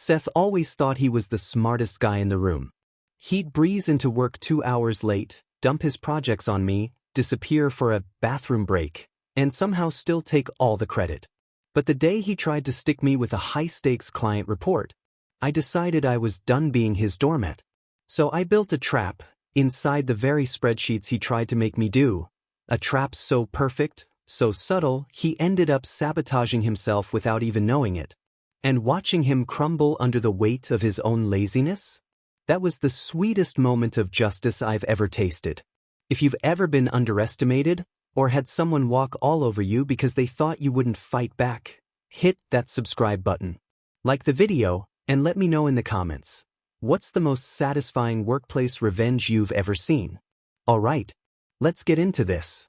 Seth always thought he was the smartest guy in the room. He'd breeze into work 2 hours late, dump his projects on me, disappear for a bathroom break, and somehow still take all the credit. But the day he tried to stick me with a high-stakes client report, I decided I was done being his doormat. So I built a trap, inside the very spreadsheets he tried to make me do. A trap so perfect, so subtle, he ended up sabotaging himself without even knowing it. And watching him crumble under the weight of his own laziness? That was the sweetest moment of justice I've ever tasted. If you've ever been underestimated, or had someone walk all over you because they thought you wouldn't fight back, hit that subscribe button. Like the video, and let me know in the comments. What's the most satisfying workplace revenge you've ever seen? Alright, let's get into this.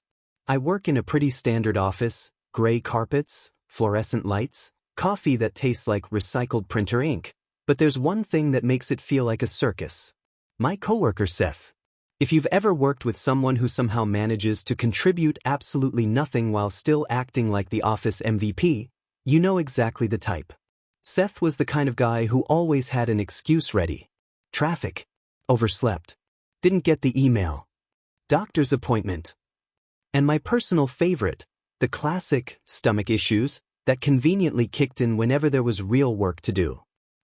I work in a pretty standard office, gray carpets, fluorescent lights, coffee that tastes like recycled printer ink. But there's one thing that makes it feel like a circus. My coworker Seth. If you've ever worked with someone who somehow manages to contribute absolutely nothing while still acting like the office MVP, you know exactly the type. Seth was the kind of guy who always had an excuse ready. Traffic. Overslept. Didn't get the email. Doctor's appointment. And my personal favorite, the classic stomach issues that conveniently kicked in whenever there was real work to do.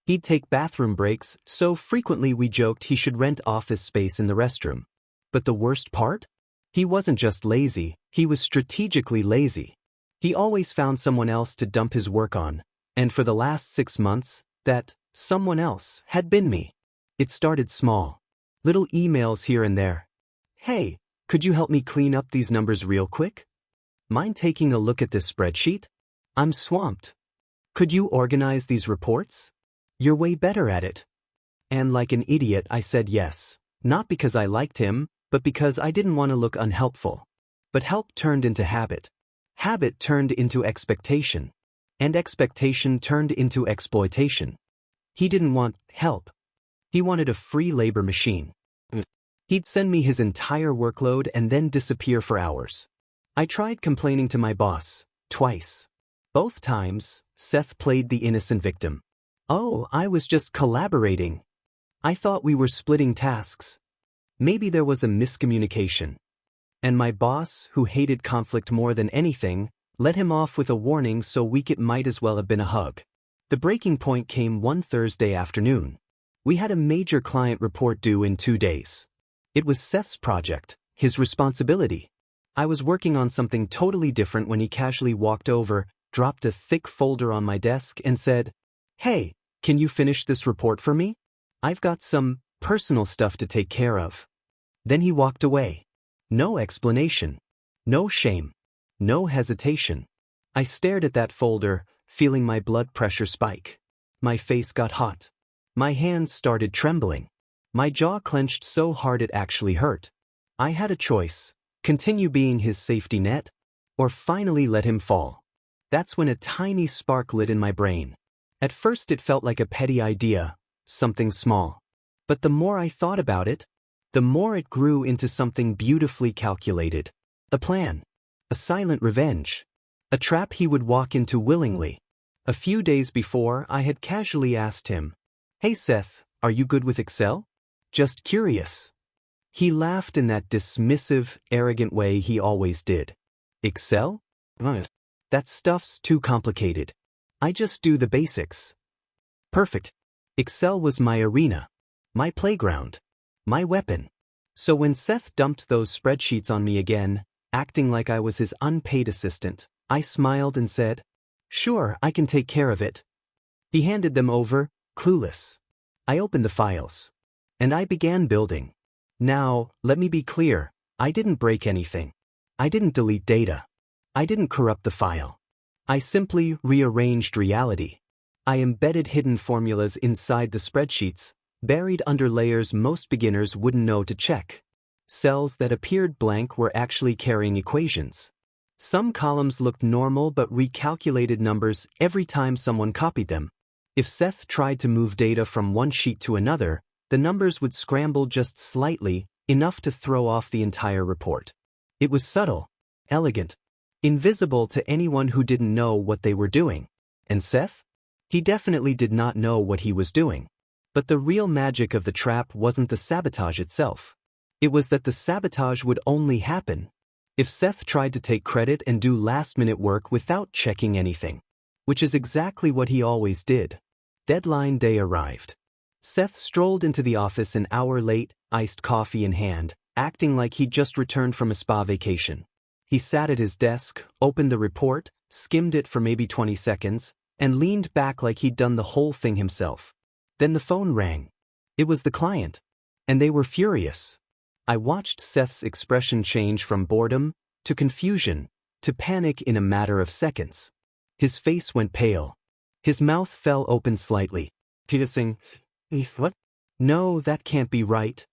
He'd take bathroom breaks, so frequently we joked he should rent office space in the restroom. But the worst part? He wasn't just lazy, he was strategically lazy. He always found someone else to dump his work on, and for the last 6 months, that someone else had been me. It started small. Little emails here and there. Hey, could you help me clean up these numbers real quick? Mind taking a look at this spreadsheet? I'm swamped. Could you organize these reports? You're way better at it. And like an idiot I said yes, not because I liked him, but because I didn't want to look unhelpful. But help turned into habit. Habit turned into expectation. And expectation turned into exploitation. He didn't want help. He wanted a free labor machine. He'd send me his entire workload and then disappear for hours. I tried complaining to my boss, twice. Both times, Seth played the innocent victim. Oh, I was just collaborating. I thought we were splitting tasks. Maybe there was a miscommunication. And my boss, who hated conflict more than anything, let him off with a warning so weak it might as well have been a hug. The breaking point came one Thursday afternoon. We had a major client report due in 2 days. It was Seth's project, his responsibility. I was working on something totally different when he casually walked over, dropped a thick folder on my desk and said, "Hey, can you finish this report for me? I've got some personal stuff to take care of." Then he walked away. No explanation. No shame. No hesitation. I stared at that folder, feeling my blood pressure spike. My face got hot. My hands started trembling. My jaw clenched so hard it actually hurt. I had a choice: continue being his safety net, or finally let him fall. That's when a tiny spark lit in my brain. At first it felt like a petty idea, something small. But the more I thought about it, the more it grew into something beautifully calculated. A plan. A silent revenge. A trap he would walk into willingly. A few days before, I had casually asked him, "Hey Seth, are you good with Excel? Just curious." He laughed in that dismissive, arrogant way he always did. "Excel? That stuff's too complicated. I just do the basics." Perfect. Excel was my arena. My playground. My weapon. So when Seth dumped those spreadsheets on me again, acting like I was his unpaid assistant, I smiled and said, "Sure, I can take care of it." He handed them over, clueless. I opened the files. And I began building. Now, let me be clear, I didn't break anything. I didn't delete data. I didn't corrupt the file. I simply rearranged reality. I embedded hidden formulas inside the spreadsheets, buried under layers most beginners wouldn't know to check. Cells that appeared blank were actually carrying equations. Some columns looked normal but recalculated numbers every time someone copied them. If Seth tried to move data from one sheet to another, the numbers would scramble just slightly, enough to throw off the entire report. It was subtle, elegant, invisible to anyone who didn't know what they were doing. And Seth? He definitely did not know what he was doing. But the real magic of the trap wasn't the sabotage itself. It was that the sabotage would only happen if Seth tried to take credit and do last-minute work without checking anything. Which is exactly what he always did. Deadline day arrived. Seth strolled into the office an hour late, iced coffee in hand, acting like he'd just returned from a spa vacation. He sat at his desk, opened the report, skimmed it for maybe 20 seconds, and leaned back like he'd done the whole thing himself. Then the phone rang. It was the client. And they were furious. I watched Seth's expression change from boredom, to confusion, to panic in a matter of seconds. His face went pale. His mouth fell open slightly. Saying, "What? No, that can't be right."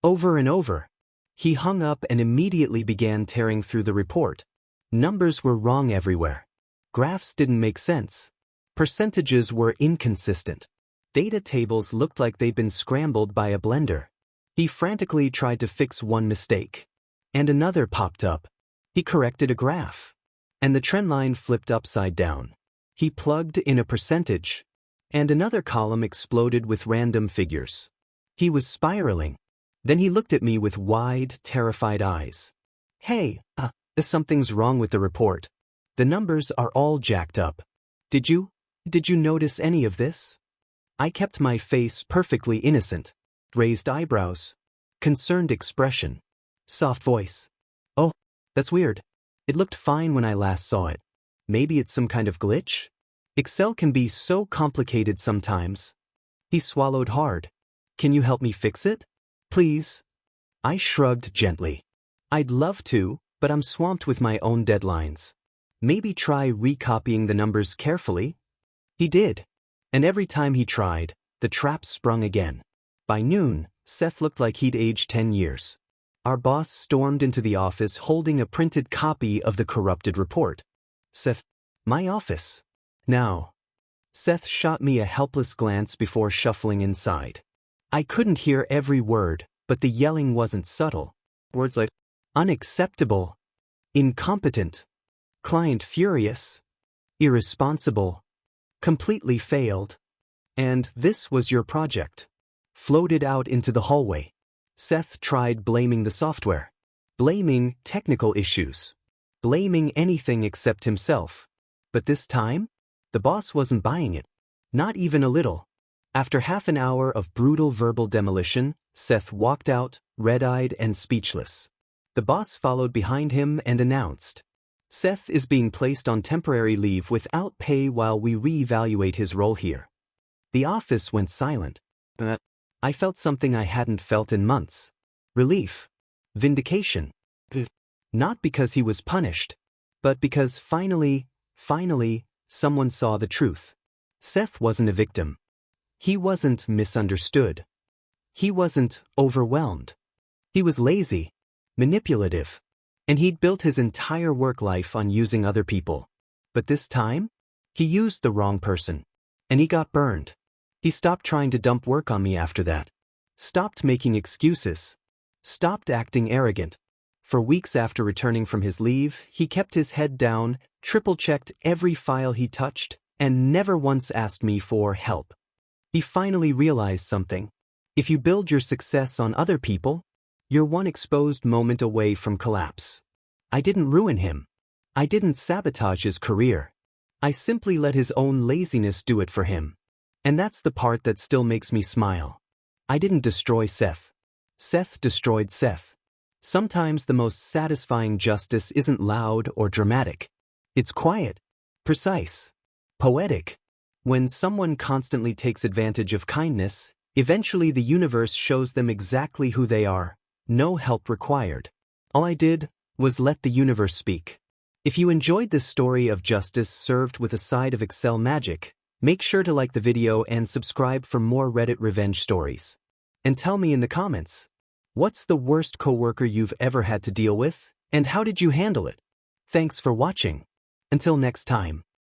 Over and over. He hung up and immediately began tearing through the report. Numbers were wrong everywhere. Graphs didn't make sense. Percentages were inconsistent. Data tables looked like they'd been scrambled by a blender. He frantically tried to fix one mistake. And another popped up. He corrected a graph. And the trend line flipped upside down. He plugged in a percentage. And another column exploded with random figures. He was spiraling. Then he looked at me with wide, terrified eyes. "Hey, something's wrong with the report. The numbers are all jacked up. Did you notice any of this?" I kept my face perfectly innocent. Raised eyebrows. Concerned expression. Soft voice. "Oh, that's weird. It looked fine when I last saw it. Maybe it's some kind of glitch? Excel can be so complicated sometimes." He swallowed hard. "Can you help me fix it? Please?" I shrugged gently. "I'd love to, but I'm swamped with my own deadlines. Maybe try recopying the numbers carefully?" He did. And every time he tried, the trap sprung again. By noon, Seth looked like he'd aged 10 years. Our boss stormed into the office holding a printed copy of the corrupted report. "Seth, my office. Now." Seth shot me a helpless glance before shuffling inside. I couldn't hear every word, but the yelling wasn't subtle. Words like, "unacceptable," "incompetent," "client furious," "irresponsible," "completely failed," and "this was your project," floated out into the hallway. Seth tried blaming the software. Blaming technical issues. Blaming anything except himself. But this time, the boss wasn't buying it. Not even a little. After half an hour of brutal verbal demolition, Seth walked out, red-eyed and speechless. The boss followed behind him and announced, "Seth is being placed on temporary leave without pay while we reevaluate his role here." The office went silent. I felt something I hadn't felt in months. Relief. Vindication. Not because he was punished, but because finally, someone saw the truth. Seth wasn't a victim. He wasn't misunderstood. He wasn't overwhelmed. He was lazy, manipulative, and he'd built his entire work life on using other people. But this time, he used the wrong person, and he got burned. He stopped trying to dump work on me after that. Stopped making excuses. Stopped acting arrogant. For weeks after returning from his leave, he kept his head down, triple-checked every file he touched, and never once asked me for help. He finally realized something. If you build your success on other people, you're one exposed moment away from collapse. I didn't ruin him. I didn't sabotage his career. I simply let his own laziness do it for him. And that's the part that still makes me smile. I didn't destroy Seth. Seth destroyed Seth. Sometimes the most satisfying justice isn't loud or dramatic. It's quiet, precise, poetic. When someone constantly takes advantage of kindness, eventually the universe shows them exactly who they are. No help required. All I did was let the universe speak. If you enjoyed this story of justice served with a side of Excel magic, make sure to like the video and subscribe for more Reddit revenge stories. And tell me in the comments, what's the worst coworker you've ever had to deal with, and how did you handle it? Thanks for watching. Until next time.